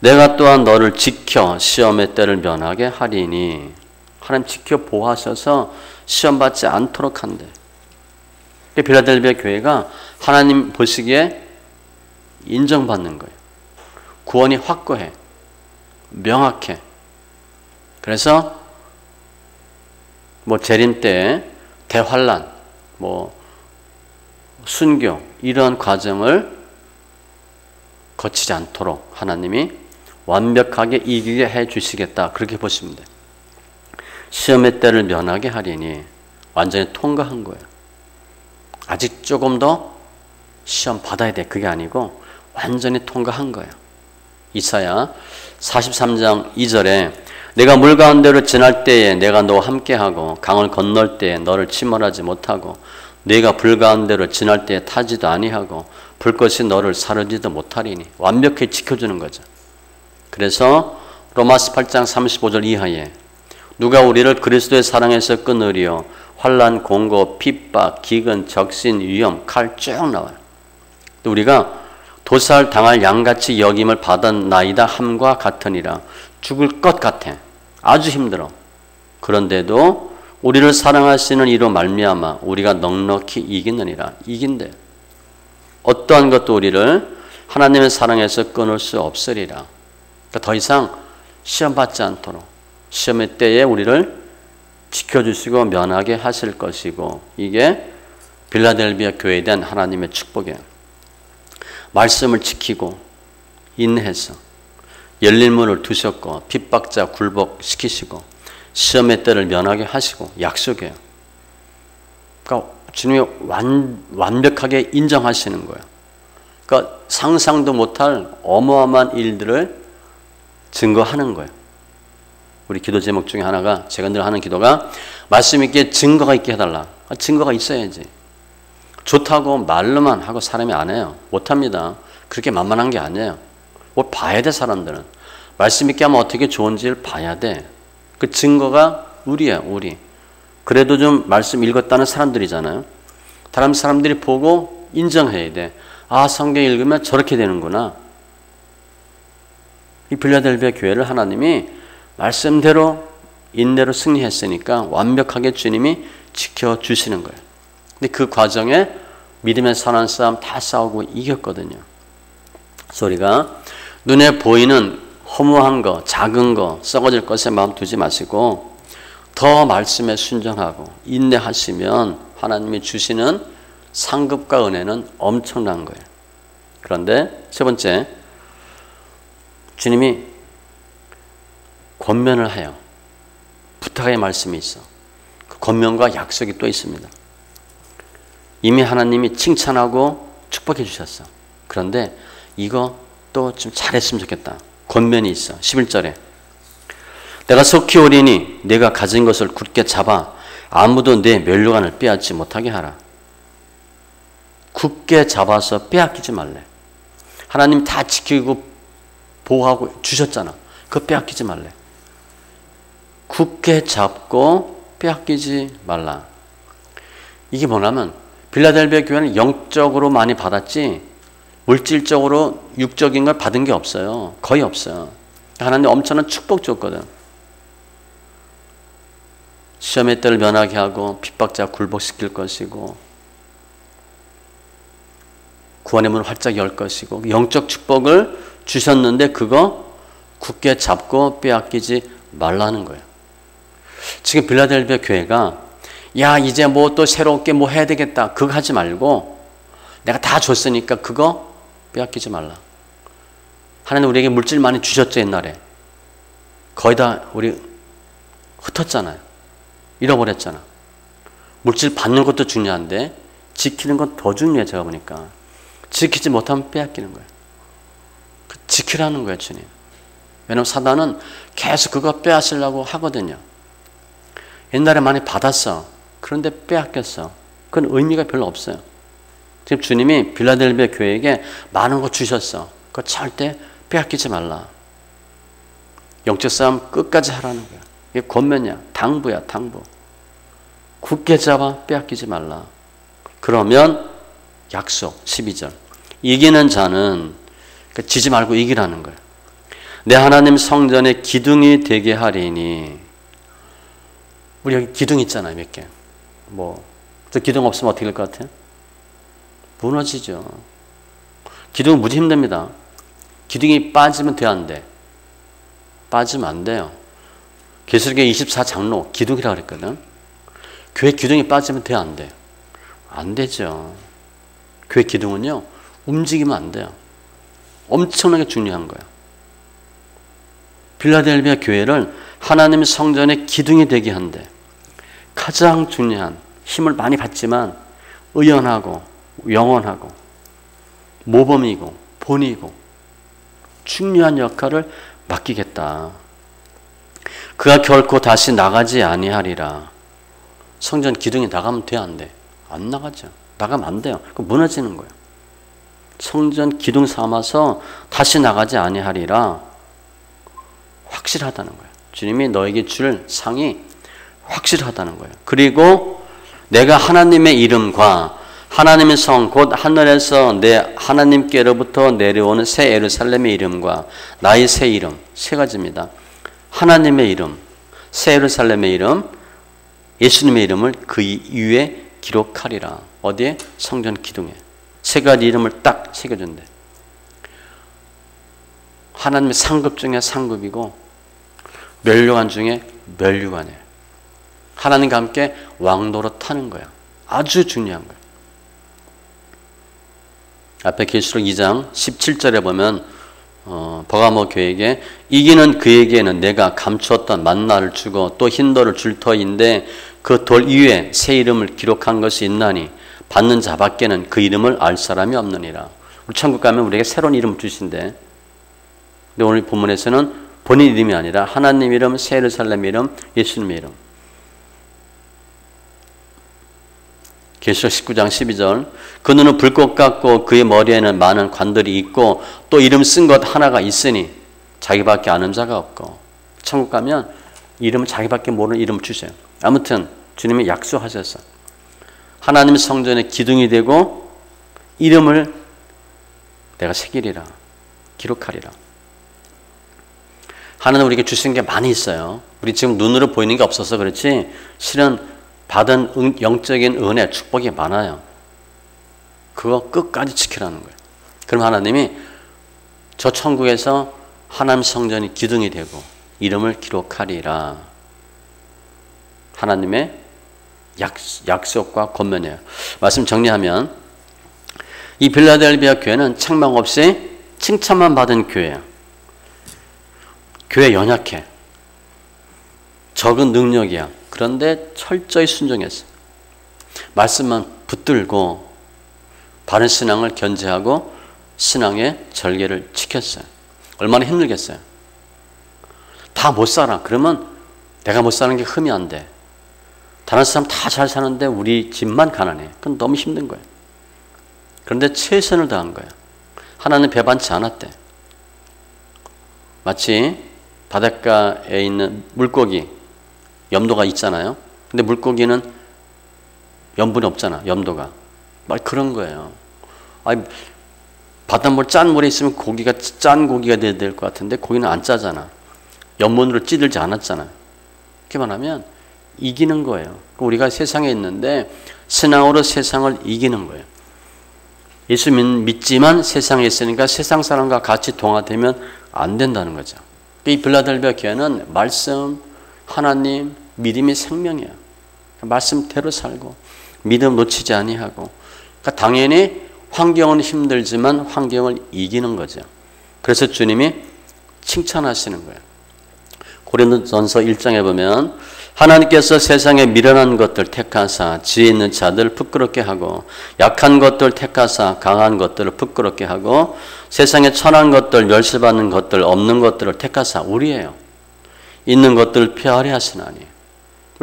내가 또한 너를 지켜 시험의 때를 면하게 하리니, 하나님 지켜 보호하셔서 시험 받지 않도록 한대. 빌라델비아 교회가 하나님 보시기에 인정받는 거예요. 구원이 확고해, 명확해. 그래서 뭐 재림 때 대환란, 뭐 순교 이런 과정을 거치지 않도록 하나님이 완벽하게 이기게 해 주시겠다. 그렇게 보시면 돼요. 시험의 때를 면하게 하리니 완전히 통과한 거예요. 아직 조금 더 시험 받아야 돼. 그게 아니고 완전히 통과한 거예요. 이사야 43장 2절에 내가 물 가운데로 지날 때에 내가 너와 함께하고 강을 건널 때에 너를 침몰하지 못하고 내가 불 가운데로 지날 때에 타지도 아니하고 불꽃이 너를 사르지도 못하리니 완벽히 지켜주는 거죠. 그래서 로마서 8장 35절 이하에 누가 우리를 그리스도의 사랑에서 끊으리요 환난, 공고, 핍박, 기근, 적신, 위험, 칼 쭉 나와요. 우리가 도살 당할 양같이 여김을 받았나이다 함과 같으니라. 죽을 것 같아. 아주 힘들어. 그런데도 우리를 사랑하시는 이로 말미암아 우리가 넉넉히 이기느니라. 이긴대. 어떠한 것도 우리를 하나님의 사랑에서 끊을 수 없으리라. 그러니까 더 이상 시험 받지 않도록 시험의 때에 우리를 지켜주시고 면하게 하실 것이고 이게 빌라델비아 교회에 대한 하나님의 축복이에요. 말씀을 지키고 인내해서 열린 문을 두셨고 핍박자 굴복시키시고 시험의 때를 면하게 하시고 약속해요. 그러니까 주님이 완벽하게 인정하시는 거예요. 그러니까 상상도 못할 어마어마한 일들을 증거하는 거예요. 우리 기도 제목 중에 하나가 제가 늘 하는 기도가 말씀 있게 증거가 있게 해달라. 증거가 있어야지. 좋다고 말로만 하고 사람이 안 해요. 못합니다. 그렇게 만만한 게 아니에요. 뭘 봐야 돼 사람들은. 말씀 있게 하면 어떻게 좋은지를 봐야 돼. 그 증거가 우리야 우리. 그래도 좀 말씀 읽었다는 사람들이잖아요. 다른 사람들이 보고 인정해야 돼. 아 성경 읽으면 저렇게 되는구나. 이 빌라델비아 교회를 하나님이 말씀대로 인내로 승리했으니까 완벽하게 주님이 지켜주시는 거예요. 근데 그 과정에 믿음의 선한 싸움 다 싸우고 이겼거든요. 그래서 우리가 눈에 보이는 허무한 거, 작은 거, 썩어질 것에 마음 두지 마시고 더 말씀에 순종하고 인내하시면 하나님이 주시는 상급과 은혜는 엄청난 거예요. 그런데 세 번째, 주님이 권면을 해요. 부탁의 말씀이 있어. 그 권면과 약속이 또 있습니다. 이미 하나님이 칭찬하고 축복해 주셨어. 그런데 이거 또 좀 잘했으면 좋겠다. 권면이 있어. 11절에 내가 속히 오리니 내가 가진 것을 굳게 잡아 아무도 내 면류관을 빼앗지 못하게 하라. 굳게 잡아서 빼앗기지 말래. 하나님 다 지키고 보호하고 주셨잖아. 그거 빼앗기지 말래. 굳게 잡고 빼앗기지 말라. 이게 뭐냐면 빌라델비아 교회는 영적으로 많이 받았지 물질적으로 육적인 걸 받은 게 없어요. 거의 없어요. 하나님 엄청난 축복 줬거든. 시험의 때를 면하게 하고 핍박자 굴복시킬 것이고 구원의 문을 활짝 열 것이고 영적 축복을 주셨는데 그거 굳게 잡고 빼앗기지 말라는 거예요. 지금 빌라델비아 교회가 야 이제 뭐 또 새롭게 뭐 해야 되겠다 그거 하지 말고 내가 다 줬으니까 그거 빼앗기지 말라. 하나님 우리에게 물질 많이 주셨죠. 옛날에 거의 다 우리 흩었잖아요. 잃어버렸잖아. 물질 받는 것도 중요한데 지키는 건 더 중요해. 제가 보니까 지키지 못하면 빼앗기는 거예요. 지키라는 거예요. 주님. 왜냐하면 사단은 계속 그거 빼앗으려고 하거든요. 옛날에 많이 받았어. 그런데 빼앗겼어. 그건 의미가 별로 없어요. 지금 주님이 빌라델비아 교회에게 많은 거 주셨어. 그거 절대 빼앗기지 말라. 영적 싸움 끝까지 하라는 거야. 이게 권면이야. 당부야. 당부. 굳게 잡아 빼앗기지 말라. 그러면 약속 12절 이기는 자는 지지 말고 이기라는 거예요. 내 하나님 성전의 기둥이 되게 하리니. 우리 여기 기둥 있잖아요. 몇 개. 저 기둥 없으면 어떻게 될 것 같아요? 무너지죠. 기둥은 무지 힘듭니다. 기둥이 빠지면 돼, 안 돼? 빠지면 안 돼요. 계시록의 24장로 기둥이라고 그랬거든. 교회 기둥이 빠지면 돼, 안 돼? 안 되죠. 교회 기둥은요 움직이면 안 돼요. 엄청나게 중요한 거예요. 빌라델비아 교회를 하나님의 성전의 기둥이 되게 한데 가장 중요한, 힘을 많이 받지만 의연하고 영원하고 모범이고 본이고 중요한 역할을 맡기겠다. 그가 결코 다시 나가지 아니하리라. 성전 기둥이 나가면 돼, 안 돼? 안 나가죠. 나가면 안 돼요. 그거 무너지는 거예요. 성전 기둥 삼아서 다시 나가지 아니하리라. 확실하다는 거예요. 주님이 너에게 줄 상이 확실하다는 거예요. 그리고 내가 하나님의 이름과 하나님의 성, 곧 하늘에서 내 하나님께로부터 내려오는 새 예루살렘의 이름과 나의 새 이름, 세 가지입니다. 하나님의 이름, 새 예루살렘의 이름, 예수님의 이름을 그 위에 기록하리라. 어디에? 성전 기둥에. 세 가지 이름을 딱 새겨준대. 하나님의 상급 중에 상급이고 면류관 중에 면류관이에요. 하나님과 함께 왕도로 타는 거야. 아주 중요한 거야. 앞에 계시록 2장 17절에 보면 버가모 교회에게 이기는 그에게는 내가 감추었던 만나를 주고 또 흰 돌을 줄 터인데 그 돌 위에 새 이름을 기록한 것이 있나니 받는 자밖에는 그 이름을 알 사람이 없느니라. 우리 천국 가면 우리에게 새로운 이름을 주신대. 근데 오늘 본문에서는 본인 이름이 아니라 하나님 이름, 새 예루살렘 이름, 예수님의 이름. 계시록 19장 12절 그 눈은 불꽃 같고 그의 머리에는 많은 관들이 있고 또 이름 쓴 것 하나가 있으니 자기밖에 아는 자가 없고. 천국 가면 이름은 자기밖에 모르는 이름을 주세요. 아무튼 주님이 약속하셨어. 하나님의 성전의 기둥이 되고 이름을 내가 새기리라, 기록하리라. 하나님 우리에게 주신 게 많이 있어요. 우리 지금 눈으로 보이는 게 없어서 그렇지 실은 받은 영적인 은혜, 축복이 많아요. 그거 끝까지 지키라는 거예요. 그럼 하나님이 저 천국에서 하나님 성전이 기둥이 되고 이름을 기록하리라. 하나님의 약속과 권면이에요. 말씀 정리하면 이 빌라델비아 교회는 책망 없이 칭찬만 받은 교회예요. 교회 연약해. 적은 능력이야. 그런데 철저히 순종했어. 말씀만 붙들고 바른 신앙을 견지하고 신앙의 절개를 지켰어요. 얼마나 힘들겠어요. 다 못 살아. 그러면 내가 못 사는 게 흠이 안 돼. 다른 사람 다 잘 사는데 우리 집만 가난해. 그건 너무 힘든 거예요. 그런데 최선을 다한 거예요. 하나는 배반치 않았대. 마치 바닷가에 있는 물고기, 염도가 있잖아요. 근데 물고기는 염분이 없잖아, 염도가. 막 그런 거예요. 아니, 바닷물 짠 물에 있으면 고기가 짠 고기가 돼야 될 것 같은데 고기는 안 짜잖아. 염분으로 찌들지 않았잖아. 이렇게 말하면 이기는 거예요. 우리가 세상에 있는데 신앙으로 세상을 이기는 거예요. 예수 믿지만 세상에 있으니까 세상 사람과 같이 동화되면 안 된다는 거죠. 이 빌라델비아 교회는 말씀, 하나님, 믿음이 생명이에요. 말씀대로 살고 믿음 놓치지 아니하고. 그러니까 당연히 환경은 힘들지만 환경을 이기는 거죠. 그래서 주님이 칭찬하시는 거예요. 고린도전서 1장에 보면 하나님께서 세상에 미련한 것들 택하사 지혜 있는 자들 부끄럽게 하고 약한 것들 택하사 강한 것들을 부끄럽게 하고 세상에 천한 것들 멸시받는 것들 없는 것들을 택하사 우리예요. 있는 것들 폐하려 하시나니.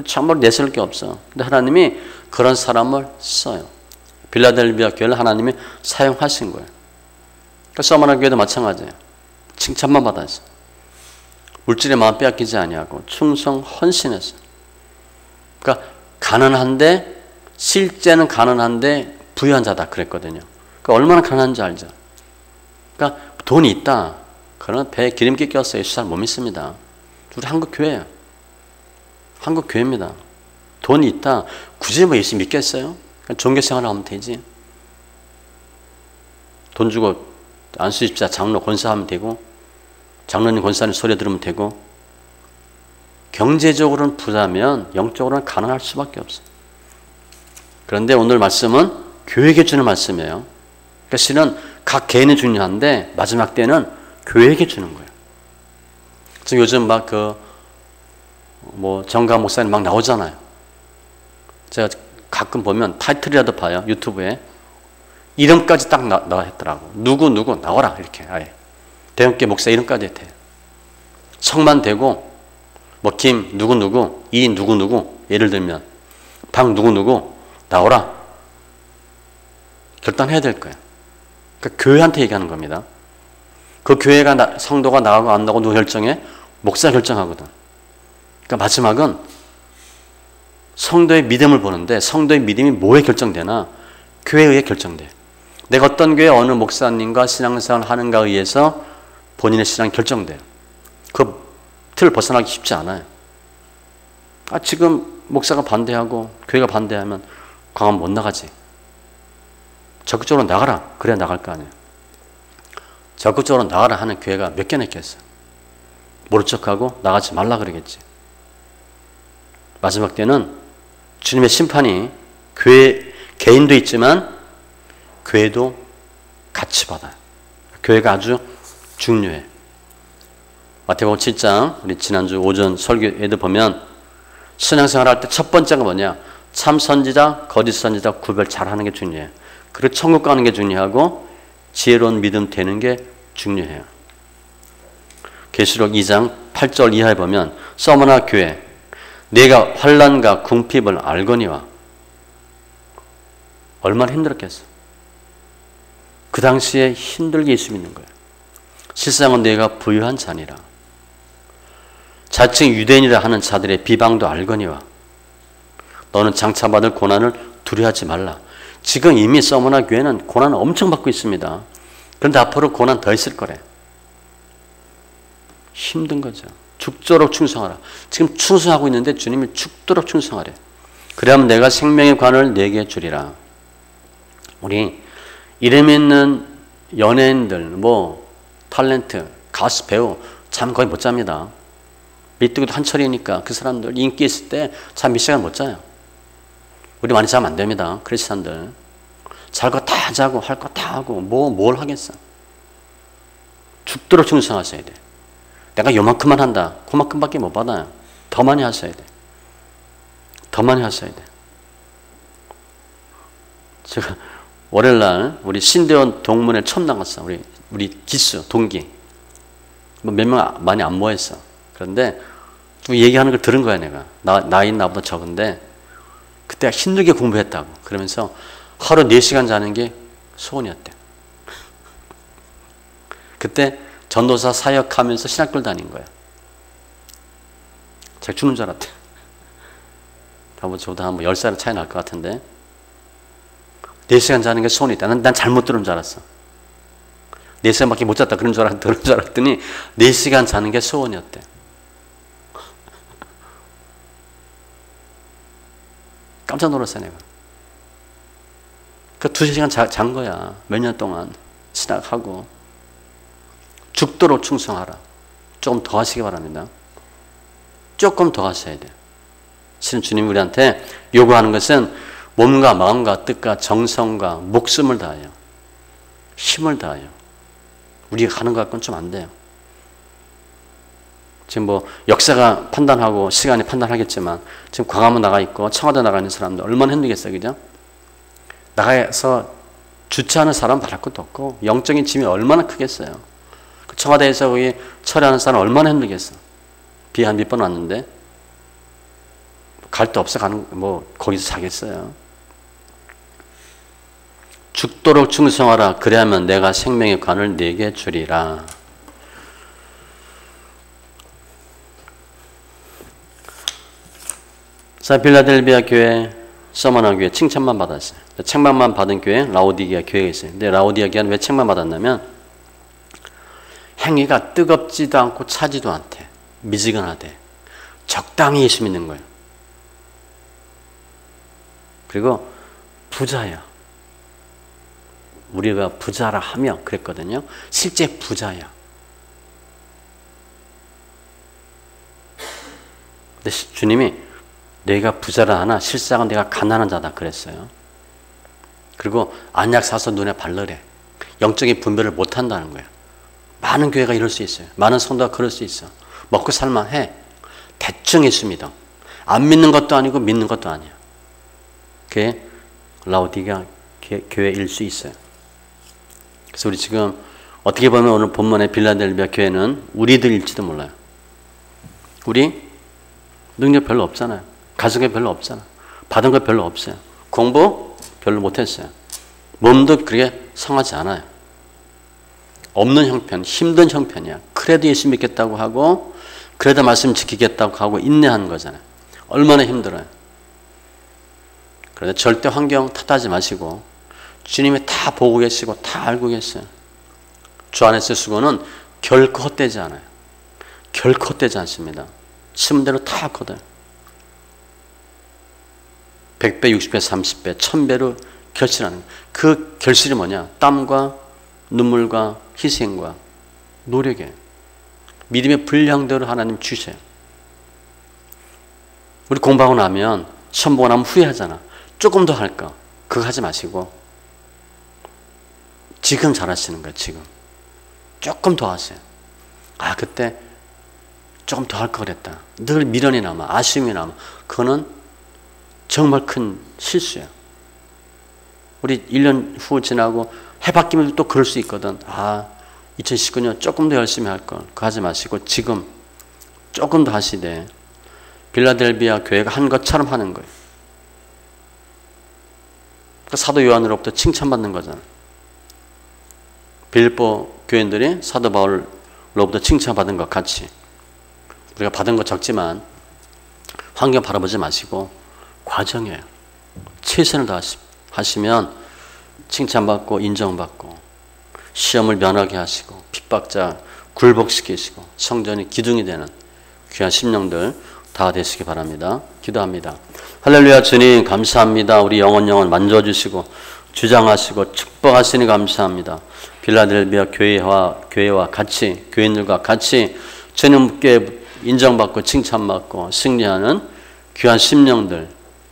참으로 내세울 게 없어. 근데 하나님이 그런 사람을 써요. 빌라델비아 교회를 하나님이 사용하신 거예요. 그러니까 서머나 교회도 마찬가지예요. 칭찬만 받았어. 물질의 마음 빼앗기지 아니하고 충성 헌신했어. 그러니까 가난한데 실제는 가난한데 부유한 자다 그랬거든요. 그러니까 얼마나 가난한지 알죠. 그러니까 돈이 있다. 그러나 배에 기름기 꼈어요. 예수 잘 못 믿습니다. 우리 한국 교회예요. 한국 교회입니다. 돈이 있다. 굳이 뭐 예수 믿겠어요? 종교생활을 하면 되지. 돈 주고 안수집사 장로 권사하면 되고 장로님 권사님 소리 들으면 되고 경제적으로는 부자면 영적으로는 가난할 수밖에 없어요. 그런데 오늘 말씀은 교회에게 주는 말씀이에요. 그러니까 실은 각 개인이 중요한데 마지막 때는 교회에게 주는 거예요. 지금 요즘 막 정가 목사님 막 나오잖아요. 제가 가끔 보면 타이틀이라도 봐요. 유튜브에. 이름까지 딱 나왔더라고. 누구 나와라. 이렇게 아예. 대형교 목사 이름까지 돼. 성만 대고 김 누구 이 누구 예를 들면 방 누구 나오라. 결단해야 될 거예요. 그러니까 교회한테 얘기하는 겁니다. 그 교회가 성도가 나가고 안 나가고 누구 결정해? 목사 결정하거든. 그러니까 마지막은 성도의 믿음을 보는데 성도의 믿음이 뭐에 결정되나? 교회에 의해 결정돼. 내가 어떤 교회 어느 목사님과 신앙생활을 하는가에 의해서 본인의 신앙이 결정돼요. 그 틀을 벗어나기 쉽지 않아요. 지금 목사가 반대하고 교회가 반대하면 강하면 못 나가지. 적극적으로 나가라. 그래야 나갈 거 아니에요. 적극적으로 나가라 하는 교회가 몇 개나 있겠어요. 모른 척하고 나가지 말라 그러겠지. 마지막 때는 주님의 심판이 개인도 있지만 교회도 같이 받아요. 교회가 아주 중요해. 마태복음 7장 우리 지난주 오전 설교에도 보면 신앙생활 할 때 첫 번째가 뭐냐? 참 선지자, 거짓 선지자 구별 잘하는 게 중요해요. 그리고 천국 가는 게 중요하고 지혜로운 믿음 되는 게 중요해요. 계시록 2장 8절 이하에 보면 서머나 교회 내가 환난과 궁핍을 알거니와 얼마나 힘들었겠어. 그 당시에 힘들게 예수 믿는 거예요. 실상은 내가 부유한 자니라. 자칭 유대인이라 하는 자들의 비방도 알거니와 너는 장차 받을 고난을 두려워하지 말라. 지금 이미 서머나 교회는 고난을 엄청 받고 있습니다. 그런데 앞으로 고난 더 있을 거래. 힘든 거죠. 죽도록 충성하라. 지금 충성하고 있는데 주님이 죽도록 충성하래. 그래야면 내가 생명의 관을 내게 주리라. 우리 이름 있는 연예인들, 탤런트, 가수, 배우 잠 거의 못 잡니다. 메뚜기도 한철이니까 그 사람들 인기 있을 때 잠 몇 시간 못 자요. 우리 많이 자면 안 됩니다. 크리스찬들. 잘 거 다 자고 할 거 다 하고 뭘 하겠어. 죽도록 충성하셔야 돼. 내가 요만큼만 한다. 그만큼밖에 못 받아요. 더 많이 하셔야 돼. 더 많이 하셔야 돼. 제가 월요일날 우리 신대원 동문회 처음 나갔어. 우리 기수 동기 몇 명 많이 안 모였어. 그런데 좀 얘기하는 걸 들은 거야 내가. 나이는 나보다 적은데 그때 힘들게 공부했다고. 그러면서 하루 4시간 자는 게 소원이었대. 그때 전도사 사역하면서 신학교를 다닌 거야. 제가 죽는 줄 알았대. 저보다 한 10살 차이 날 것 같은데 4시간 자는 게 소원이 있다. 난 잘못 들은 줄 알았어. 4시간밖에 못 잤다 그런 줄 알았더니 4시간 자는 게 소원이었대. 깜짝 놀랐어 내가. 그 2시간 잔 거야. 몇 년 동안 신학하고. 죽도록 충성하라. 조금 더 하시기 바랍니다. 조금 더 하셔야 돼요. 실은 주님이 우리한테 요구하는 것은 몸과 마음과 뜻과 정성과 목숨을 다해요. 힘을 다해요. 우리가 가는 것 같고는 좀 안 돼요. 지금 역사가 판단하고 시간이 판단하겠지만 지금 광화문 나가 있고 청와대 나가 있는 사람들 얼마나 힘들겠어요. 그죠? 나가서 주차하는 사람 말할 것도 없고 영적인 짐이 얼마나 크겠어요. 청와대에서 거기 처리하는 사람 얼마나 힘들겠어. 비 한 몇 번 왔는데 갈 데 없어 거기서 자겠어요. 죽도록 충성하라. 그래야면 내가 생명의 관을 내게 주리라. 자, 빌라델비아 교회, 서머나 교회 칭찬만 받았어요. 책망만 받은 교회, 라오디게아 교회가 있어요. 근데 라오디게아 교회는 왜 책망 받았냐면 행위가 뜨겁지도 않고 차지도 않대. 미지근하대. 적당히 예수 믿는 거예요. 그리고 부자야. 우리가 부자라 하며 그랬거든요. 실제 부자야. 근데 주님이 내가 부자라 하나 실상은 내가 가난한 자다 그랬어요. 그리고 안약 사서 눈에 바르래. 영적인 분별을 못 한다는 거예요. 많은 교회가 이럴 수 있어요. 많은 성도가 그럴 수 있어. 먹고 살만해. 대충 있습니다. 안 믿는 것도 아니고 믿는 것도 아니에요. 그게 라오디게아 교회일 수 있어요. 그래서 우리 지금 어떻게 보면 오늘 본문의 빌라델비아 교회는 우리들일지도 몰라요. 우리 능력 별로 없잖아요. 가정에 별로 없잖아. 받은 거 별로 없어요. 공부 별로 못했어요. 몸도 그렇게 성하지 않아요. 없는 형편, 힘든 형편이야. 그래도 예수 믿겠다고 하고 그래도 말씀 지키겠다고 하고 인내하는 거잖아요. 얼마나 힘들어요. 그런데 절대 환경 탓하지 마시고 주님이 다 보고 계시고 다 알고 계세요. 주 안에서 수고는 결코 헛되지 않아요. 결코 헛되지 않습니다. 심은 대로 다 하거든. 100배, 60배, 30배, 1000배로 결실하는 거예요. 그 결실이 뭐냐? 땀과 눈물과 희생과 노력이에요. 믿음의 분량대로 하나님 주셔요. 우리 공부하고 나면 시험 보고 나면 후회하잖아. 조금 더 할까? 그거 하지 마시고 지금 잘하시는 거예요. 지금 조금 더 하세요. 아, 그때 조금 더 할 걸 그랬다. 늘 미련이 남아, 아쉬움이 남아. 그거는 정말 큰 실수예요. 우리 1년 후 지나고 해 바뀌면 또 그럴 수 있거든. 아, 2019년 조금 더 열심히 할 걸. 그거 하지 마시고 지금 조금 더 하시되 빌라델비아 교회가 한 것처럼 하는 거예요. 그러니까 사도 요한으로부터 칭찬받는 거잖아요. 빌립보 교인들이 사도 바울로부터 칭찬받은 것 같이 우리가 받은 거 적지만 환경 바라보지 마시고 과정이에요. 최선을 다하시면 칭찬받고 인정받고 시험을 면하게 하시고 핍박자 굴복시키시고 성전이 기둥이 되는 귀한 심령들 다 되시기 바랍니다. 기도합니다. 할렐루야. 주님 감사합니다. 우리 영혼 만져주시고 주장하시고 축복하시니 감사합니다. 빌라델비아 교회와 같이 교인들과 같이 주님께 인정받고 칭찬받고 승리하는 귀한 심령들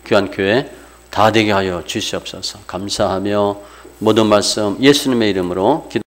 귀한 교회 다 되게 하여 주시옵소서. 감사하며 모든 말씀 예수님의 이름으로 기도